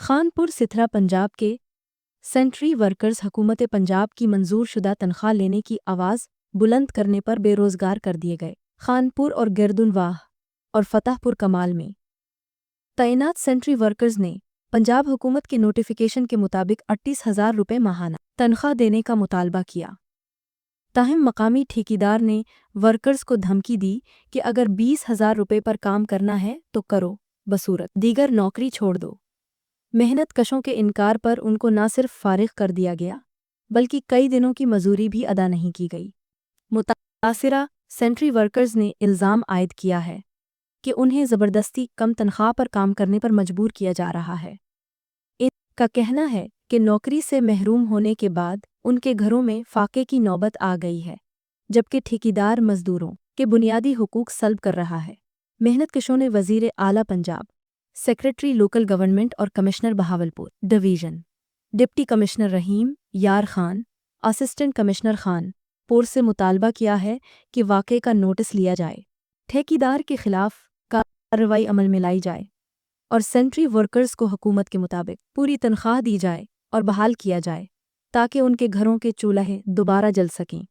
خانپور ستھرا پنجاب کے sanitary workers حکومت پنجاب کی منظور شدہ تنخواہ لینے کی آواز بلند کرنے پر بے روزگار کر دیے گئے۔ خانپور اور گردنواہ اور فتح پور کمال میں تعینات سینٹری ورکرز نے پنجاب حکومت کے نوٹیفیکیشن کے مطابق 38,000 روپے ماہانہ تنخواہ دینے کا مطالبہ کیا۔ تاہم مقامی ٹھیکیدار نے ورکرز کو دھمکی دی کہ اگر 20,000 روپے پر کام کرنا ہے تو کرو، بصورت دیگر نوکری چھوڑ دو۔ محنت کشوں کے انکار پر ان کو نہ صرف فارغ کر دیا گیا بلکہ کئی دنوں کی مزدوری بھی ادا نہیں کی گئی۔ متاثرہ سینٹری ورکرز نے الزام عائد کیا ہے کہ انہیں زبردستی کم تنخواہ پر کام کرنے پر مجبور کیا جا رہا ہے۔ ان کا کہنا ہے کہ نوکری سے محروم ہونے کے بعد ان کے گھروں میں فاقے کی نوبت آ گئی ہے، جبکہ ٹھیکیدار مزدوروں کے بنیادی حقوق سلب کر رہا ہے۔ محنت کشوں نے وزیر اعلیٰ پنجاب، سیکریٹری لوکل گورنمنٹ اور commissioner Bahawalpur division, deputy commissioner Rahim Yar Khan, assistant commissioner Khan پور سے مطالبہ کیا ہے کہ واقعے کا نوٹس لیا جائے، ٹھیکیدار کے خلاف کارروائی عمل میں لائی جائے اور سینٹری ورکرز کو حکومت کے مطابق پوری تنخواہ دی جائے اور بحال کیا جائے تاکہ ان کے گھروں کے چولہے دوبارہ جل سکیں۔